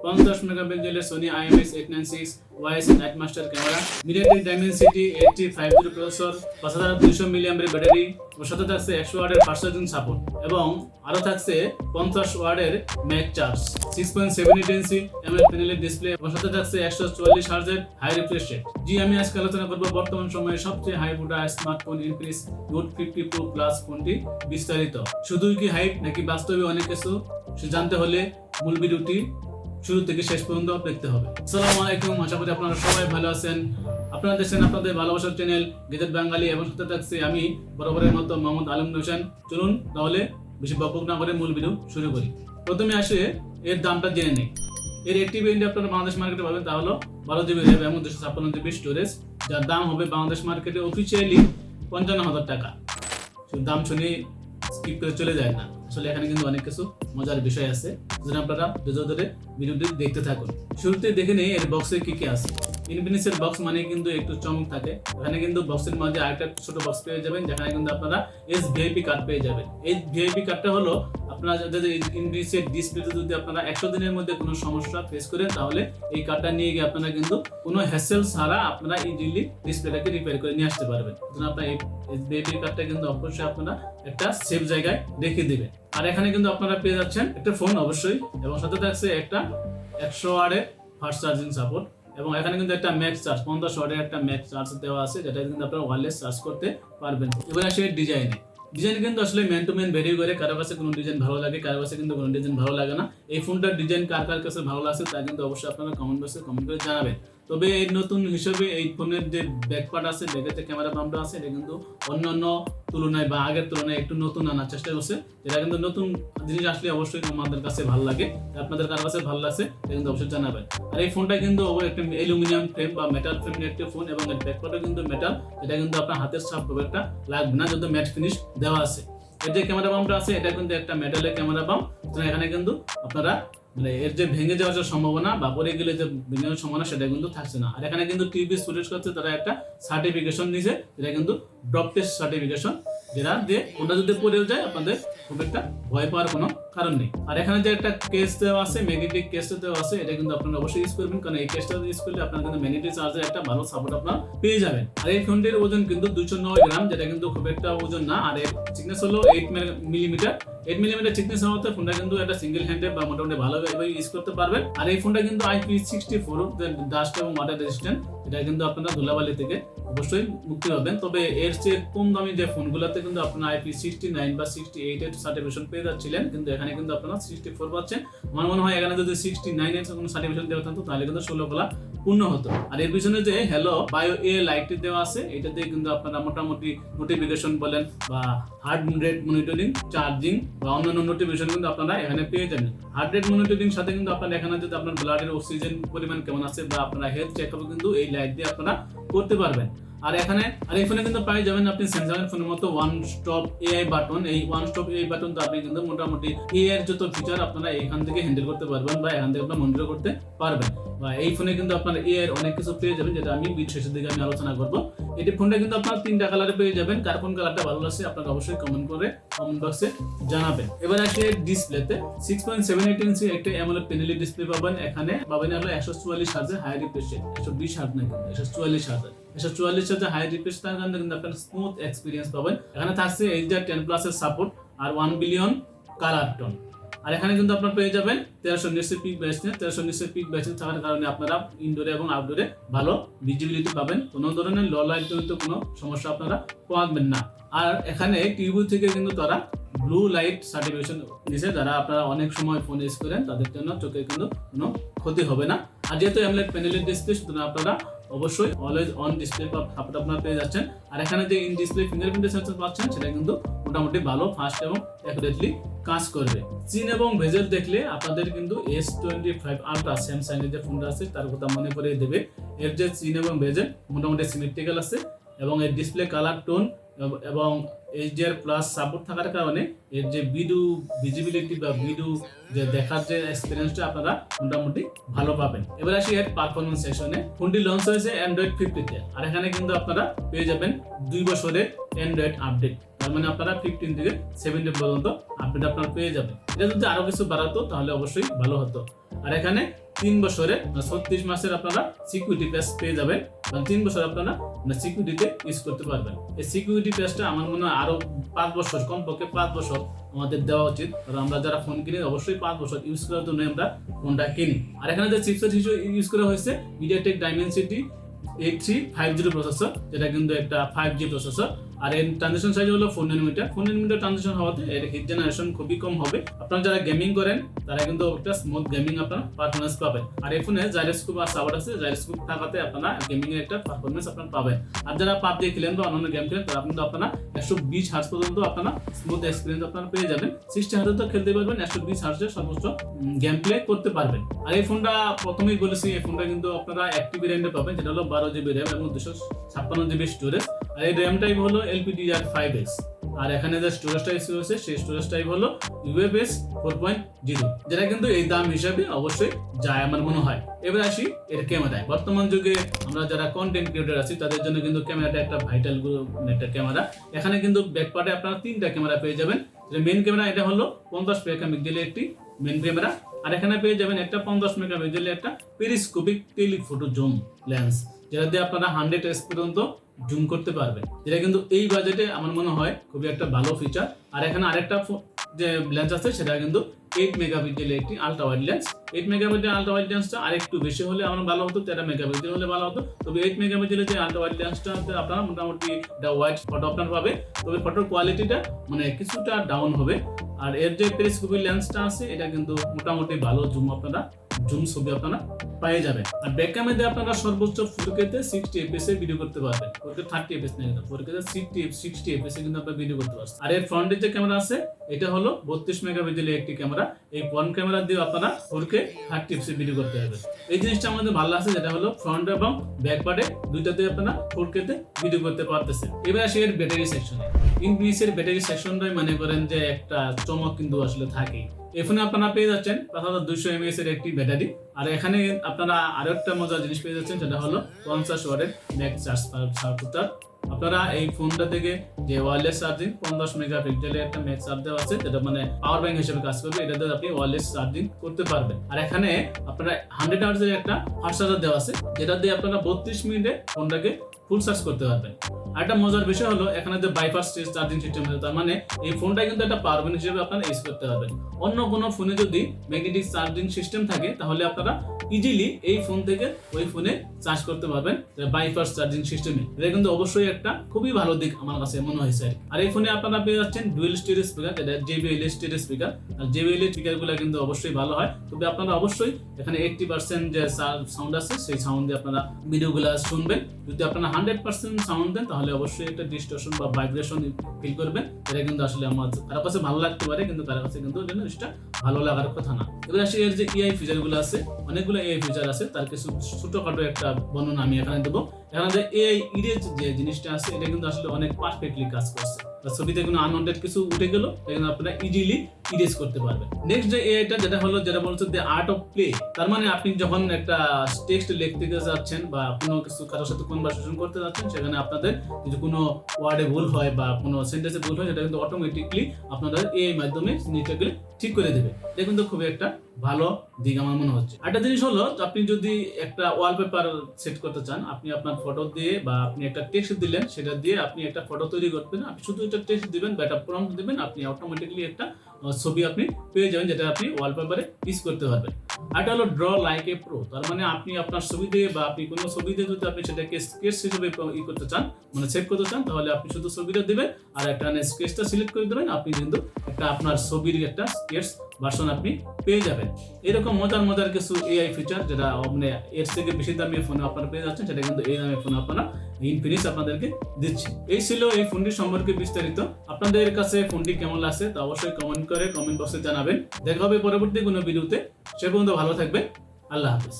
50 মেগাপিক্সেলের Sony IMX896 ওয়াইএস night master camera, MediaTek Dimensity 8050 processor, 5200 milliampere battery ও সাথে থাকছে 100 ওয়াটের ফাস্ট চার্জিং সাপোর্ট এবং আরো থাকছে 50 ওয়াটের ম্যাক চার্জ, 6.78 ইঞ্চি AMOLED প্যানেলের ডিসপ্লে এবং সাথে থাকছে 144 হার্টজের হাই রিফ্রেশ রেট। জি, আমি আজকে আলোচনা করব বর্তমান সময়ে সবচেয়ে হাই ফুটা smartphone Infinix note 50 pro plus ফোনটি বিস্তারিত। শুধুই কি হাইপ নাকি বাস্তবে অনেক কিছু জানতে হলে মূল ভিডিওটি শুরু থেকে শেষ পর্যন্ত দেখতে হবে। আসসালামু আলাইকুম, আশা করি আপনারা সবাই ভালো আছেন। আপনারা দেখছেন আপনাদের ভালোবাসার চ্যানেল গেজেট বাঙালি এবং সাথে থাকছে আমি বরাবরের মতো মোহাম্মদ আলম হোসেন। চলুন তাহলে বেশি বকবক না করে মূল ভিডিও শুরু করি। প্রথমে আসে এর দামটা জেনে নেই। এর একটি ভেরিয়েন্ট আপনারা বাংলাদেশ মার্কেটে পাবেন, তা হলো 12 GB র্যাম এবং 256 GB স্টোরেজ, যার দাম হবে বাংলাদেশ মার্কেটে অফিসিয়ালি 55,000 টাকা। দাম শুনে স্কিপ করে চলে যায় না, আসলে এখানে কিন্তু অনেক কিছু মজার বিষয় আছে, যেটা আপনারা ধৈর্য ধরে ভিডিওটি দেখতে থাকুন। শুরুতে দেখে নেই এর বক্সে কি কি আছে। ইনফিনিক্সের বক্স মানে কিন্তু একটু চমক থাকে। এখানে কিন্তু বক্সের মাঝে আরেকটা ছোট বক্স পেয়ে যাবেন, যেখানে কিন্তু আপনারা SVIP কার্ড পেয়ে যাবেন। এই ভিআইপি কার্ডটা হলো আপনারা যাদের ইনফিনিক্সের ডিসপ্লেতে যদি আপনারা 100 দিনের মধ্যে কোনো সমস্যা ফেস করেন, তাহলে এই কার্ডটা নিয়ে গিয়ে আপনারা কিন্তু কোনো হ্যাসেল ছাড়া আপনারা ইজিলি ডিসপ্লেটাকে রিপেয়ার করে নিয়ে আসতে পারবেন। আপনার এই ভিআইপি কার্ডটা কিন্তু অবশ্যই আপনারা একটা সেফ জায়গায় রেখে দিবেন। আর এখানে কিন্তু আপনারা পেয়ে যাচ্ছেন একটা ফোন অবশ্যই, এবং সাথে থাকছে একটা 100 ওয়াটের ফাস্ট চার্জিং সাপোর্ট, এবং এখানে কিন্তু একটা ম্যাক্স চার্জ 50 ওয়াটের একটা ম্যাক্স চার্জ দেওয়া আছে, যেটা কিন্তু আপনারা ওয়্যারলেস চার্জ করতে পারবেন। এবার আসে ডিজাইন কিন্তু আসলে ম্যান টু ম্যান ভেরি করে, কারো কাছে কোনো ডিজাইন ভালো লাগে, কারো কাছে কিন্তু কোনো ডিজাইন ভালো লাগে না। এই ফোনটার ডিজাইন কার কার কাছে ভালো লাগছে তা কিন্তু অবশ্যই আপনারা কমেন্ট বক্সে কমেন্ট করে জানাবেন। তবে এই নতুন হিসেবে এই ফোনের যে ব্যাক পার্ট আছে, ব্যাকের যে ক্যামেরা বামটা আছে, এটা কিন্তু অন্যান্য তুলনায় বা আগের তুলনায় একটু নতুন আনার চেষ্টা করছে। এটা কিন্তু নতুন জিনিস আসলে অবশ্যই আমাদের কাছে ভালো লাগে, আপনাদের কার কাছে ভালো লাগছে এটা কিন্তু অবশ্যই জানাবেন। আর এই ফোনটা কিন্তু একটা অ্যালুমিনিয়াম ফ্রেম বা মেটাল ফ্রেমের একটা ফোন, এবং এর ব্যাক পার্টও কিন্তু মেটাল, এটা কিন্তু আপনার হাতের ছাপ খুব একটা লাগবে না, যত ম্যাট ফিনিশ দেওয়া আছে। এর যে ক্যামেরা বামটা আছে, এটা কিন্তু একটা মেটালের ক্যামেরা বাম, এখানে কিন্তু আপনারা মানে এর যে ভেঙে যাওয়ার যে সম্ভাবনা বা পরে গেলে যে ভেঙে যাওয়ার সম্ভাবনা সেটা কিন্তু থাকছে না। আর এখানে কিন্তু টিভি ফুটেজ করতে তারা একটা সার্টিফিকেশন দিয়েছে, যেটা কিন্তু ড্রপ টেস্ট সার্টিফিকেশন, যেটা দিয়ে ওটা যদি পড়েও যায় আপনাদের খুব একটা ভয় পাওয়ার কোনো কারণ নেই। আর এখানে যে একটা কেস দেওয়া আছে, ম্যাগনেটিক কেস দেওয়া আছে, এটা কিন্তু আপনারা অবশ্যই ইউজ করবেন, কারণ এই কেসটা ইউজ করলে আপনারা কিন্তু ম্যাগনেটিক চার্জের একটা ভালো সাপোর্ট আপনারা পেয়ে যাবেন। আর এই ফোনটির ওজন কিন্তু 209 গ্রাম, যেটা কিন্তু খুব একটা ওজন না। আর এর থিকনেস হলো 8 মিলিমিটার। 8 মিলিমিটার থিকনেস হওয়ার ফোনটা কিন্তু একটা সিঙ্গেল হ্যান্ডে বা মোটামুটি ভালোভাবে ইউজ করতে পারবেন। আর এই ফোনটা কিন্তু IP64 ডাস্ট এবং ওয়াটার রেজিস্ট্যান্ট, এটা কিন্তু আপনারা ধুলাবালি থেকে অবশ্যই মুক্তি পাবেন। তবে এর চেয়ে কম দামি যে ফোনগুলোতে কিন্তু আপনারা IP69 বা 68 এর সার্টিফিকেশন পেয়ে যাচ্ছিলেন, কিন্তু এখানে কিন্তু আপনারা 64 পাচ্ছেন। আমার মনে হয় এখানে যদি 69 এর কোনো সার্টিফিকেশন দেওয়া থাকতো, তাহলে কিন্তু 16 কলা পূর্ণ হতো। আর এর পিছনে যে হ্যালো বায়ো এ লাইটটি দেওয়া আছে, এটা দিয়ে কিন্তু আপনারা মোটামুটি নোটিফিকেশন বলেন বা হার্ট রেট মনিটরিং, চার্জিং বা অন্যান্য নোটিফিকেশন কিন্তু আপনারা এখানে পেয়ে যাবেন। হার্ট রেট মনিটরিং সাথে কিন্তু আপনারা এখানে যদি আপনার ব্লাডের অক্সিজেন পরিমাণ কেমন আছে বা আপনারা হেলথ চেকআপ কিন্তু এই লাইট দিয়ে আপনারা করতে পারবেন। আর এই ফোনে কিন্তু পেয়ে যাবেন আপনি স্যামসাং ফোনের মতো ওয়ান স্টপ এআই বাটন। এই ওয়ান স্টপ এআই বাটন তো আপনি কিন্তু মোটামুটি এআই এর যত ফিচার আপনারা এখান থেকে হ্যান্ডেল করতে পারবেন বা এখান থেকে আপনারা মনিটর করতে পারবেন। বা এই ফোনে কিন্তু আপনারা এআই এর অনেক কিছু পেয়ে যাবেন, যেটা আমি শেষের দিকে আমি আলোচনা করব। এই ফোনটা কিন্তু আপনারা 3টা কালারে পেয়ে যাবেন। কার কোন কালারটা ভালো লাগছে আপনারা অবশ্যই কমেন্ট বক্সে জানাবেন। এবার আসে ডিসপ্লেতে 6.78 ইঞ্চি একটা AMOLED প্যানেলের ডিসপ্লে পাবেন। এখানে পাবেন হলো 144 হার্টজের হাই রিফ্রেশ রেট, 120 হার্টজ না, 144 হার্টজ। 144 হার্টজের হাই রিফ্রেশ তার কারণে কিন্তু আপনারা স্মুথ এক্সপিরিয়েন্স পাবেন। এখানে থাকছে HDR10 প্লাস এর সাপোর্ট আর 1 বিলিয়ন কালার টোন। আর এখানে কিন্তু আপনারা পেয়ে যাবেন 1390 পিক ব্রাইটনেস। 1390 পিক ব্রাইটনেস থাকার কারণে আপনারা ইনডোরে এবং আউটডোরে ভালো ভিজিবিলিটি পাবেন, কোনো ধরনের লো লাইট জনিত কোনো সমস্যা আপনারা পাবেন না। আর এখানে টিভি থেকে কিন্তু তারা ব্লু লাইট সার্টিফিকেশন দিয়েছে, যারা আপনারা অনেক সময় ফোন ইউজ করেন তাদের জন্য চোখে কিন্তু কোনো ক্ষতি হবে না। আর যেহেতু AMOLED প্যানেলের ডিসপ্লে, সুতরাং আপনারা অবশ্যই অলওয়েজ অন ডিসপ্লে সাপোর্ট আপনারা পেয়ে যাচ্ছেন। আর এখানে যে ইন ডিসপ্লে ফিঙ্গারপ্রিন্ট সেন্সর পাচ্ছেন, সেটা কিন্তু মোটামুটি ভালো, ফাস্ট এবং অ্যাকুরেটলি কাজ করবে। চিন এবং ভেজেল দেখলে আপনাদের কিন্তু S25 আলট্রা স্যামসাং এর যে ফোনটা আছে তার কথা মনে করে দেবে। এর যে চিন এবং ভেজেল মোটামুটি সিমেট্রিক্যাল আছে, এবং এর ডিসপ্লে কালার টোন এবং HDR প্লাস সাপোর্ট থাকার কারণে এর যে ভিজিবিলিটি বা যে দেখার যে এক্সপিরিয়েন্সটা আপনারা মোটামুটি ভালো পাবেন। এবার আসি এর পারফরমেন্স সেকশনে। ফোনটি লঞ্চ হয়েছে Android 50 আর এখানে কিন্তু আপনারা পেয়ে যাবেন 2 বছরের Android আপডেট। তার মানে আপনারা 15 থেকে 17 পর্যন্ত আপডেট আপনারা পেয়ে যাবেন। এটা যদি আরো কিছু বাড়াতো তাহলে অবশ্যই ভালো হতো। আর এখানে 3 বছরে 36 মাসের আপনারা সিকিউরিটি প্যাচ পেয়ে যাবেন, মানে 3 বছর আপনারা সিকিউরিটিতে ইউজ করতে পারবেন। এই সিকিউরিটি প্যাচটা আমার মনে হয় আরো 5 বছর, কমপক্ষে 5 বছর আমাদের দেওয়া উচিত, কারণ আমরা যারা ফোন কিনি অবশ্যই 5 বছর ইউজ করার জন্য আমরা ফোনটা কিনি। আর এখানে যে চিপসেট হিসেবে ইউজ করা হয়েছে MediaTek Dimensity 8350 প্রসেসর, যেটা কিন্তু একটা 5G প্রসেসর। আর এর ট্রানজিশন সাইজ হলো 4 nm। 4 nm ট্রানজিশন হওয়াতে এর হিট জেনারেশন খুবই কম হবে। আপনারা যারা গেমিং করেন তারা কিন্তু একটা স্মুথ গেমিং আপনারা পারফরম্যান্স পাবেন। আর এই ফোনে জাইরোস্কোপ আর সাপোর্ট আছে, জাইরোস্কোপ থাকাতে আপনারা গেমিং এর একটা পারফরম্যান্স আপনারা পাবেন। আর যারা PUBG খেলেন বা অন্যান্য গেম খেলেন তারা কিন্তু আপনারা 120 হার্জ পর্যন্ত আপনারা স্মুথ এক্সপেরিয়েন্স আপনারা পেয়ে যাবেন। 60 হার্জে তো খেলতে পারবেন, 120 হার্জে সর্বোচ্চ গেম প্লে করতে পারবেন। আর এই ফোনটা প্রথমেই বলেছি, এই ফোনটা কিন্তু আপনারা 1TB র্যাম পাবেন, যেটা হলো 12GB র্যাম এবং 256GB স্টোরেজ। আর এই র্যাম টাইপ হলো LPDDR5X। আর এখানে যে স্টোরেজ টাইপ আছে সেই স্টোরেজ টাইপ হলো UFS 4.0, যেটা কিন্তু এই দাম হিসাবে অবশ্যই যায় আমার মনে হয়। এবার আসি এর ক্যামেরায়। বর্তমান যুগে আমরা যারা কন্টেন্ট ক্রিয়েটর আছি তাদের জন্য কিন্তু ক্যামেরাটা একটা ভাইটাল একটা ক্যামেরা। এখানে কিন্তু ব্যাক পার্টে আপনারা 3টা ক্যামেরা পেয়ে যাবেন। মেইন ক্যামেরা এটা হলো 50 মেগাপিক্সেলের একটি মেইন ক্যামেরা। আর এখানে পেয়ে যাবেন একটা 50 মেগাপিক্সেলের একটা পেরিস্কোপিক টেলিফটো জুম লেন্স, যেটা দিয়ে আপনারা 100x পর্যন্ত জুম করতে পারবেন, যেটা কিন্তু এই বাজেটে আমার মনে হয় খুবই একটা ভালো ফিচার। আর এখানে আরেকটা যে লেন্স আছে সেটা কিন্তু 8 মেগাপিক্সেলের একটি আলট্রা ওয়াইড লেন্স। 8 মেগাপিক্সেলের আলট্রা ওয়াইড লেন্সটা আরেকটু বেশি হলে আমার ভালো হতো, 13 মেগাপিক্সেল হলে ভালো হতো। তবে 8 মেগাপিক্সেলের যে আলট্রা ওয়াইড লেন্সটা আপনারা মোটামুটি একটা ওয়াইড ফটো আপনার পাবে, তবে ফটোর কোয়ালিটিটা মানে কিছুটা ডাউন হবে। আর এর যে পেরিস্কোপিক লেন্সটা আছে এটা কিন্তু মোটামুটি ভালো জুম ছবি আপনারা পেয়ে যাবেন। আর ব্যাক ক্যামেরাতে আপনারা সর্বোচ্চ 4K তে 60 fps এ ভিডিও করতে পারবেন। 4K 30 fps না, 4K তে 60 fps এ কিন্তু আপনারা ভিডিও করতে পারবেন। আর এর ফ্রন্টে যে ক্যামেরা আছে এটা হলো 32 মেগাপিক্সেলের একটি ক্যামেরা। এই ফ্রন্ট ক্যামেরা দিয়ে আপনারা 4K 30 fps এ ভিডিও করতে পারবেন। এই জিনিসটা আমাদের ভালো আছে, যেটা হলো ফ্রন্ট এবং ব্যাক পার্টে দুইটাতে আপনারা 4K তে ভিডিও করতে পারতেছেন। এবার আসি এর ব্যাটারি সেকশনে। ইনফিনিক্সের ব্যাটারি সেকশনটাই মনে করেন যে একটা চমক কিন্তু আসলে থাকে। এই ফোনে আপনারা পেয়ে যাচ্ছেন 5200 mAh এর একটি ব্যাটারি। আর এখানে আপনারা আরো একটা মজার জিনিস পেয়ে যাচ্ছেন, যেটা হলো 50 ওয়াটের ম্যাক্স চার্জ সাপোর্টার। আপনারা এই ফোনটা থেকে যে ওয়্যারলেস চার্জিং 50 মেগাপিক্সেলের একটা ম্যাক্স চার্জ দেওয়া আছে, যেটা মানে পাওয়ার ব্যাংক হিসেবে কাজ করবে। এটাতে আপনি ওয়্যারলেস চার্জিং করতে পারবেন। আর এখানে আপনারা 100 আওয়ার্সের একটা ফাস্ট চার্জার দেওয়া আছে, যেটা দিয়ে আপনারা 32 মিনিটে ফোনটাকে ফুল চার্জ করতে পারবেন। আর একটা মজার বিষয় হলো এখানে যে বাইপাস চার্জিং সিস্টেম আছে, তার মানে এই ফোনটা কিন্তু একটা পাওয়ার ব্যাংক হিসেবে আপনারা ইউজ করতে পারবেন। অন্য কোনো ফোনে যদি ম্যাগনেটিক চার্জিং সিস্টেম থাকে তাহলে আপনারা ইজিলি এই ফোন থেকে ওই ফোনে চার্জ করতে পারবেন বাইপাস চার্জিং সিস্টেমে। এটা কিন্তু অবশ্যই একটা খুবই ভালো দিক আমার কাছে মনে হয়েছে। আর এই ফোনে আপনারা পেয়ে যাচ্ছেন ডুয়াল স্টেরিও স্পিকার, যেটা JBL স্টেরিও স্পিকার। আর JBL স্পিকারগুলো কিন্তু অবশ্যই ভালো হয়, তবে আপনারা অবশ্যই এখানে 80% যে সাউন্ড আছে সেই সাউন্ড দিয়ে আপনারা ভিডিওগুলো শুনবেন। যদি আপনারা 100% সাউন্ড দেন তাহলে অবশ্যই একটা ডিস্টরশন বা ভাইব্রেশন ফিল করবেন। এটা কিন্তু আসলে আমার কারো কাছে ভালো লাগতে পারে, কিন্তু কারো কাছে কিন্তু জিনিসটা ভালো লাগার কথা না। এবার আসি এর যে AI ফিচারগুলো আছে, অনেকগুলো AI ফিচার আছে, তার কিছু ছোটখাটো একটা বর্ণনা আমি এখানে দেবো। এখানে যে AI ইরেজ যে জিনিসটা আছে এটা কিন্তু আসলে অনেক পারফেক্টলি কাজ করছে। ছবিতে কোনো আনওয়ান্টেড কিছু উঠে গেল এখানে আপনারা ইজিলি ইরেজ করতে পারবেন। নেক্সট যে এআইটা যেটা বলছে যে আর্ট অফ প্লে, তার মানে আপনি যখন একটা টেক্সট লিখতে যাচ্ছেন বা কোনো কিছু কারোর সাথে কনভারসেশন করতে যাচ্ছেন, সেখানে আপনাদের যদি কোনো ওয়ার্ডে ভুল হয় বা কোনো সেন্টেন্সে ভুল হয়, সেটা কিন্তু অটোমেটিকলি আপনাদের এআই মাধ্যমে জিনিসটাকে ঠিক করে দেবে। এটা কিন্তু খুবই একটা ভালো দিক আমার মনে হচ্ছে। একটা জিনিস হলো আপনি যদি একটা ওয়ালপেপার সেট করতে চান, আপনি আপনার ফটো দিয়ে বা আপনি একটা টেক্সট দিলেন, সেটা দিয়ে আপনি একটা ফটো তৈরি করবেন। আপনি শুধু একটা টেক্সট দিবেন বা একটা প্রম্পট দিবেন, আপনি অটোমেটিকলি একটা ছবি আপনি পেয়ে যাবেন, যেটা আপনি ওয়ালপেপারে ইউজ করতে পারবেন। আর এটা হলো ড্র লাইক এ প্রো, তার মানে আপনি আপনার ছবি দিয়ে বা আপনি কোনো ছবি দিয়ে যদি আপনি সেটাকে স্কেচ হিসেবে করতে চান, মানে সেভ করতে চান, তাহলে আপনি শুধু ছবিটা দিবেন আর একটা স্কেচটা সিলেক্ট করে দেবেন, আপনি কিন্তু একটা আপনার ছবির একটা স্কেচ ভার্সন আপনি পেয়ে যাবেন। এরকম মজার কিছু AI ফিচার, যেটা মানে এর থেকে বেশি দামি ফোনে আপনারা পেয়ে যাচ্ছেন, সেটা কিন্তু এই দামি ফোনে আপনারা ইনফিনিক্স আপনাদেরকে দিচ্ছে। এই ছিল এই ফোনটি সম্পর্কে বিস্তারিত। আপনাদের কাছে ফোনটি কেমন লাগছে তা অবশ্যই কমেন্ট বক্সে জানাবেন। দেখা হবে পরবর্তী কোনো ভিডিওতে। সে পর্যন্ত ভালো থাকবেন। আল্লাহ হাফেজ।